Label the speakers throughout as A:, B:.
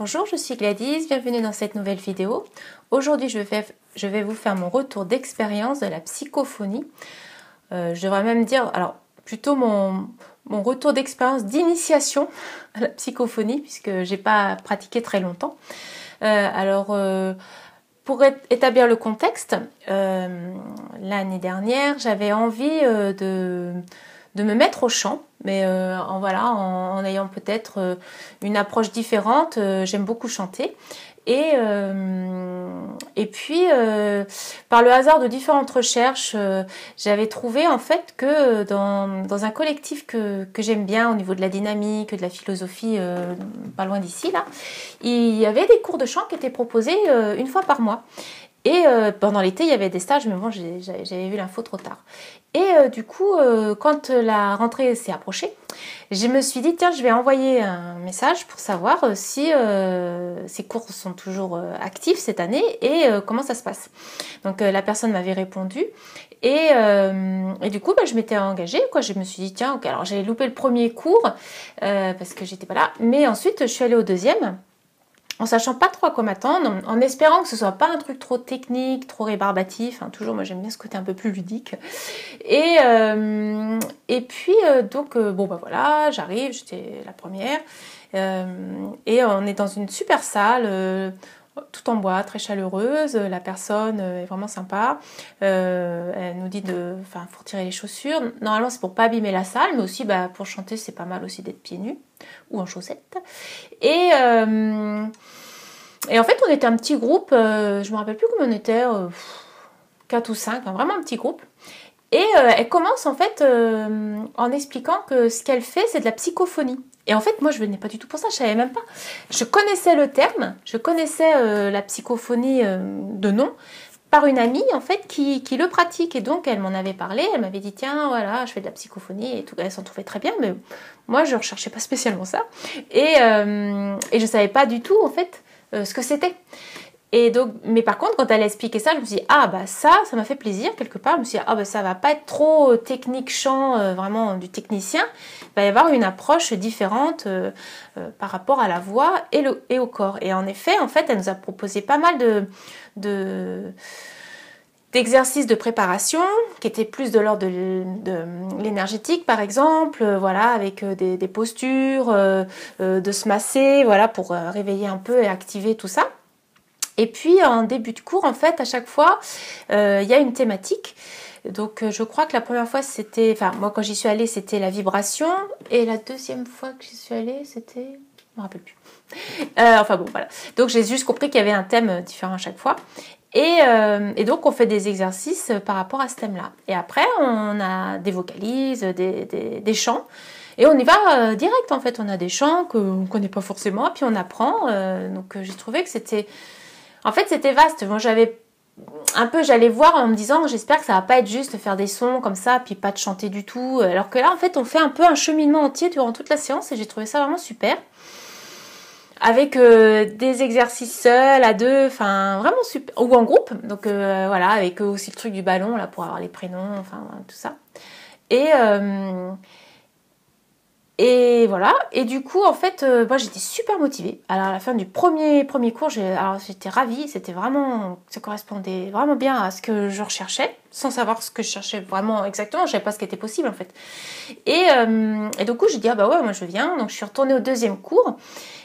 A: Bonjour, je suis Gladys, bienvenue dans cette nouvelle vidéo. Aujourd'hui, je vais vous faire mon retour d'expérience de la psychophonie. Je devrais même dire, alors plutôt mon retour d'expérience d'initiation à la psychophonie, puisque j'ai pas pratiqué très longtemps. Pour établir le contexte, l'année dernière, j'avais envie de me mettre au chant, mais en ayant peut-être une approche différente. J'aime beaucoup chanter. Et puis, par le hasard de différentes recherches, j'avais trouvé en fait que dans un collectif que j'aime bien au niveau de la dynamique, de la philosophie, pas loin d'ici, là, il y avait des cours de chant qui étaient proposés une fois par mois. Et pendant l'été, il y avait des stages, mais bon, j'avais vu l'info trop tard. Et du coup, quand la rentrée s'est approchée, je me suis dit, tiens, je vais envoyer un message pour savoir si ces cours sont toujours actifs cette année et comment ça se passe. Donc la personne m'avait répondu et du coup, je m'étais engagée, quoi. Je me suis dit, tiens, ok, alors j'avais loupé le premier cours parce que j'étais pas là, mais ensuite je suis allée au deuxième, en sachant pas trop à quoi m'attendre, en espérant que ce soit pas un truc trop technique, trop rébarbatif. Toujours, moi j'aime bien ce côté un peu plus ludique. Et puis, voilà, j'arrive, j'étais la première. Et on est dans une super salle, tout en bois, très chaleureuse. La personne est vraiment sympa. Elle nous dit faut retirer les chaussures. Normalement, c'est pour pas abîmer la salle, mais aussi pour chanter, c'est pas mal aussi d'être pieds nus ou en chaussettes. Et en fait, on était un petit groupe, je me rappelle plus combien on était, 4 ou 5, vraiment un petit groupe. Et elle commence en fait en expliquant que ce qu'elle fait, c'est de la psychophonie. Et en fait, moi, je venais pas du tout pour ça, je savais même pas. Je connaissais le terme, je connaissais la psychophonie de nom, par une amie en fait qui le pratique. Et donc, elle m'en avait parlé, elle m'avait dit, tiens, voilà, je fais de la psychophonie et tout. Elle s'en trouvait très bien, mais moi, je ne recherchais pas spécialement ça. Et je savais pas du tout, en fait, ce que c'était. Et donc, mais par contre, quand elle a expliqué ça, je me suis dit, ça m'a fait plaisir quelque part. Je me suis dit, ça va pas être trop technique chant, vraiment du technicien. Il va y avoir une approche différente par rapport à la voix et au corps. Et en effet, en fait, elle nous a proposé pas mal d'exercices de préparation qui étaient plus de l'ordre de l'énergétique, par exemple, avec des postures, de se masser, pour réveiller un peu et activer tout ça. Et puis en début de cours, en fait, à chaque fois, il y a une thématique. Donc je crois que la première fois, c'était, moi quand j'y suis allée, c'était la vibration, et la deuxième fois que j'y suis allée, c'était, je me rappelle plus. Voilà. Donc j'ai juste compris qu'il y avait un thème différent à chaque fois. Et donc on fait des exercices par rapport à ce thème-là. Et après, on a des vocalises, des chants. Et on y va direct, en fait. On a des chants qu'on ne connaît pas forcément, puis on apprend. Donc j'ai trouvé que c'était... En fait, c'était vaste. Moi, j'allais voir en me disant, j'espère que ça va pas être juste faire des sons comme ça, puis pas de chanter du tout. Alors que là, en fait, on fait un peu un cheminement entier durant toute la séance, et j'ai trouvé ça vraiment super. Avec des exercices seuls, à deux, vraiment super, ou en groupe. Donc avec aussi le truc du ballon là pour avoir les prénoms, tout ça. Et voilà, et du coup, en fait, moi j'étais super motivée. Alors à la fin du premier cours, j'étais ravie, ça correspondait vraiment bien à ce que je recherchais, sans savoir ce que je cherchais vraiment exactement, je savais pas ce qui était possible en fait. Et du coup, j'ai dit, moi je viens, donc je suis retournée au deuxième cours,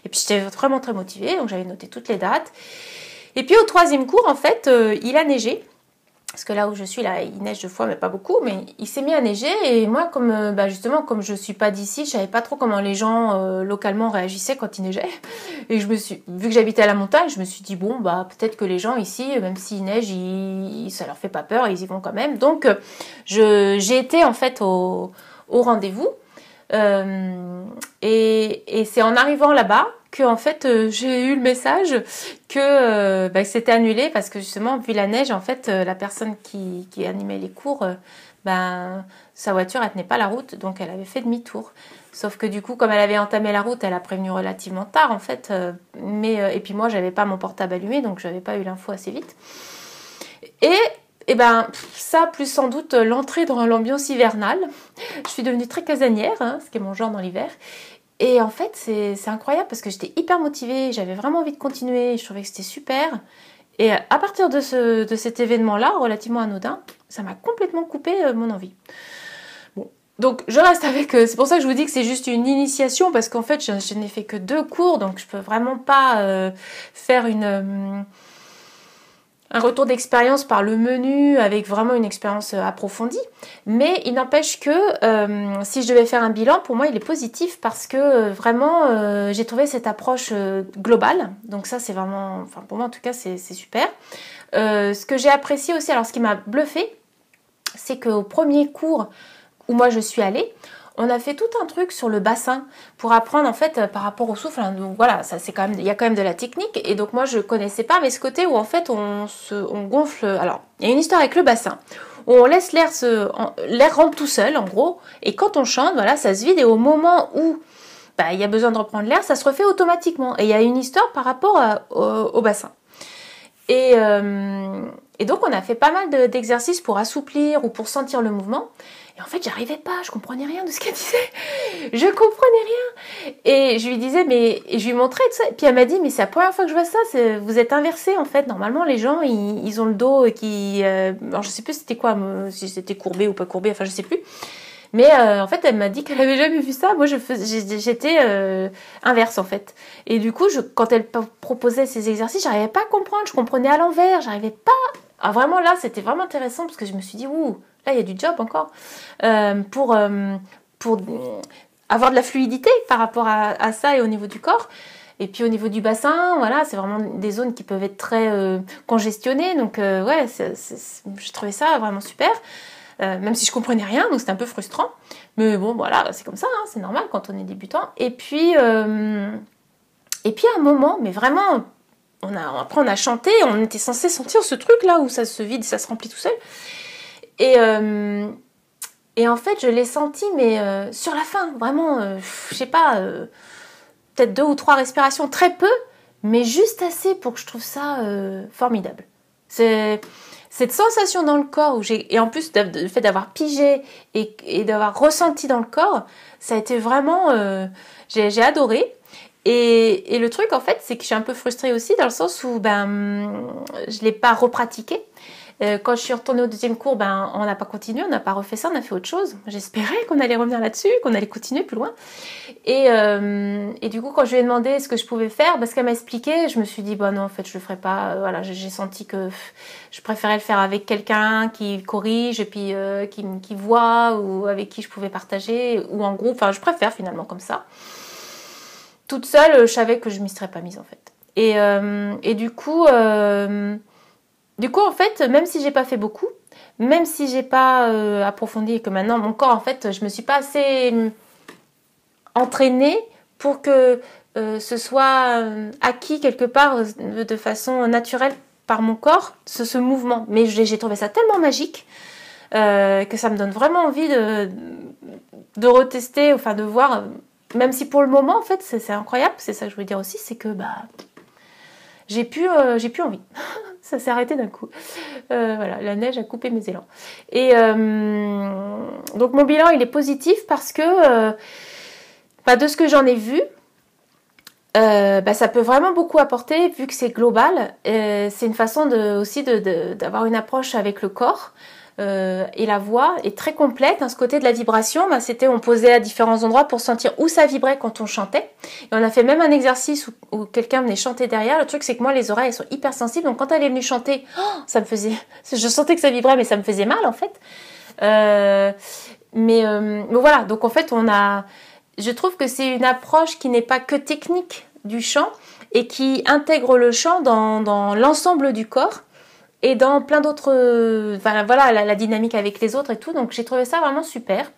A: et puis j'étais vraiment très motivée, donc j'avais noté toutes les dates. Et puis au troisième cours, en fait, il a neigé. Parce que là où je suis, là, il neige 2 fois, mais pas beaucoup. Mais il s'est mis à neiger. Et moi, justement, comme je suis pas d'ici, je savais pas trop comment les gens localement réagissaient quand il neigeait. Et vu que j'habitais à la montagne, je me suis dit, peut-être que les gens ici, même s'il neige, ça leur fait pas peur, ils y vont quand même. Donc, j'ai été en fait au rendez-vous. Et c'est en arrivant là-bas que en fait j'ai eu le message que c'était annulé parce que justement vu la neige, en fait la personne qui animait les cours, sa voiture elle tenait pas la route, donc elle avait fait demi-tour. Sauf que du coup, comme elle avait entamé la route, elle a prévenu relativement tard en fait, et puis moi j'avais pas mon portable allumé, donc j'avais pas eu l'info assez vite. Et ça, plus sans doute l'entrée dans l'ambiance hivernale. Je suis devenue très casanière, ce qui est mon genre dans l'hiver. Et en fait, c'est incroyable parce que j'étais hyper motivée, j'avais vraiment envie de continuer, je trouvais que c'était super. Et à partir de cet événement-là, relativement anodin, ça m'a complètement coupé mon envie. Bon. Donc je reste avec... c'est pour ça que je vous dis que c'est juste une initiation, parce qu'en fait, je n'ai fait que 2 cours, donc je peux vraiment pas faire un retour d'expérience par le menu avec vraiment une expérience approfondie. Mais il n'empêche que si je devais faire un bilan, pour moi il est positif parce que vraiment j'ai trouvé cette approche globale. Donc ça c'est vraiment, enfin pour moi en tout cas c'est super. Ce que j'ai apprécié aussi, alors ce qui m'a bluffé, c'est qu'au premier cours où moi je suis allée, on a fait tout un truc sur le bassin pour apprendre en fait par rapport au souffle. Donc voilà, ça c'est quand même, il y a quand même de la technique. Et donc moi je connaissais pas, mais ce côté où en fait on gonfle. Alors il y a une histoire avec le bassin où on laisse l'air rentre tout seul en gros. Et quand on chante, voilà, ça se vide. Et au moment où il y a besoin de reprendre l'air, ça se refait automatiquement. Et il y a une histoire par rapport au bassin. Et donc on a fait pas mal d'exercices pour assouplir ou pour sentir le mouvement. Et en fait, j'arrivais pas, je comprenais rien de ce qu'elle disait. Je comprenais rien. Et je lui disais, et je lui montrais tout ça. Et puis elle m'a dit, mais c'est la première fois que je vois ça, vous êtes inversés en fait. Normalement, les gens, ils ont le dos qui... alors je sais plus c'était quoi, si c'était courbé ou pas courbé, enfin je sais plus. Mais en fait, elle m'a dit qu'elle avait jamais vu ça. Moi, j'étais inverse en fait. Et du coup, quand elle proposait ces exercices, j'arrivais pas à comprendre. Je comprenais à l'envers, j'arrivais pas... Ah, vraiment là, c'était vraiment intéressant parce que je me suis dit, ouh, là, il y a du job encore pour avoir de la fluidité par rapport à ça et au niveau du corps. Et puis au niveau du bassin, voilà, c'est vraiment des zones qui peuvent être très congestionnées. Donc ouais, je trouvais ça vraiment super. Même si je comprenais rien, donc c'était un peu frustrant. Mais bon, voilà, c'est comme ça, hein, c'est normal quand on est débutant. Et puis à un moment, mais vraiment... Après on a chanté, on était censé sentir ce truc là où ça se vide, ça se remplit tout seul. Et en fait je l'ai senti, mais sur la fin, vraiment, je sais pas, peut-être 2 ou 3 respirations, très peu, mais juste assez pour que je trouve ça formidable. C'est cette sensation dans le corps, et en plus le fait d'avoir pigé et d'avoir ressenti dans le corps, ça a été vraiment, j'ai adoré. Et le truc, en fait, c'est que je suis un peu frustrée aussi dans le sens où je l'ai pas repratiqué. Quand je suis retournée au 2e cours, on n'a pas continué, on n'a pas refait ça, on a fait autre chose. J'espérais qu'on allait revenir là-dessus, qu'on allait continuer plus loin. Et du coup, quand je lui ai demandé ce que je pouvais faire, ce qu'elle m'a expliqué, je me suis dit, non, en fait, je le ferai pas. Voilà, j'ai senti que je préférais le faire avec quelqu'un qui corrige et puis qui voit, ou avec qui je pouvais partager, ou en groupe. Enfin, je préfère finalement comme ça. Toute seule, je savais que je m'y serais pas mise en fait. Et du coup, en fait, même si j'ai pas fait beaucoup, même si j'ai pas approfondi et que maintenant mon corps, en fait, je me suis pas assez entraînée pour que ce soit acquis quelque part de façon naturelle par mon corps, ce mouvement. Mais j'ai trouvé ça tellement magique que ça me donne vraiment envie de retester, enfin de voir... Même si pour le moment, en fait, c'est incroyable, c'est ça que je voulais dire aussi, c'est que j'ai plus envie. Ça s'est arrêté d'un coup. Voilà, la neige a coupé mes élans. Et donc mon bilan, il est positif parce que de ce que j'en ai vu, ça peut vraiment beaucoup apporter vu que c'est global. C'est une façon aussi d'avoir une approche avec le corps. Et la voix est très complète. Ce côté de la vibration, c'était on posait à différents endroits pour sentir où ça vibrait quand on chantait. Et on a fait même un exercice où quelqu'un venait chanter derrière. Le truc, c'est que moi, les oreilles elles sont hyper sensibles. Donc quand elle est venue chanter, ça me faisait... Je sentais que ça vibrait, mais ça me faisait mal en fait. Mais voilà, donc en fait, je trouve que c'est une approche qui n'est pas que technique du chant et qui intègre le chant dans l'ensemble du corps. Et dans plein d'autres... voilà, la dynamique avec les autres et tout. Donc, j'ai trouvé ça vraiment super.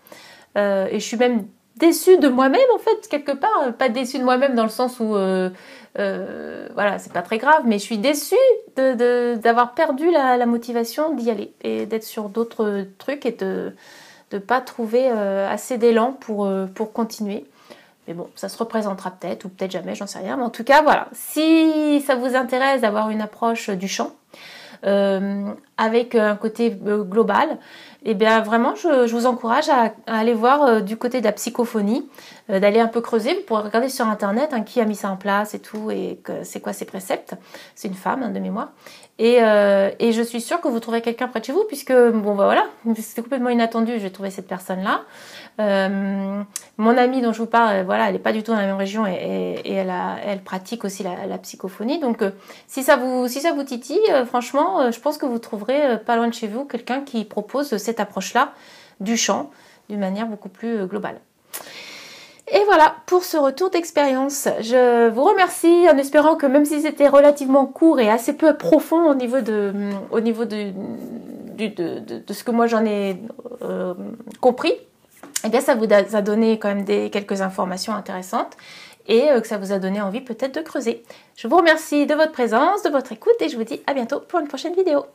A: Et je suis même déçue de moi-même, en fait, quelque part. Pas déçue de moi-même dans le sens où... voilà, c'est pas très grave. Mais je suis déçue d'avoir perdu la motivation d'y aller. Et d'être sur d'autres trucs et de pas trouver assez d'élan pour continuer. Mais bon, ça se représentera peut-être ou peut-être jamais, j'en sais rien. Mais en tout cas, voilà. Si ça vous intéresse d'avoir une approche du chant... avec un côté global, et bien vraiment je vous encourage à aller voir du côté de la psychophonie, d'aller un peu creuser. Vous pourrez regarder sur internet qui a mis ça en place et tout, et c'est quoi ses préceptes. C'est une femme de mémoire, et je suis sûre que vous trouverez quelqu'un près de chez vous, puisque bon bah voilà, c'était complètement inattendu, j'ai trouvé cette personne là. Mon amie dont je vous parle, voilà, elle n'est pas du tout dans la même région, et elle pratique aussi la psychophonie. Donc si ça vous titille, franchement, je pense que vous trouverez pas loin de chez vous quelqu'un qui propose cette approche-là du chant d'une manière beaucoup plus globale. Et voilà pour ce retour d'expérience. Je vous remercie en espérant que même si c'était relativement court et assez peu profond au niveau de ce que moi j'en ai compris, eh bien ça vous a donné quand même quelques informations intéressantes, et que ça vous a donné envie peut-être de creuser. Je vous remercie de votre présence, de votre écoute, et je vous dis à bientôt pour une prochaine vidéo.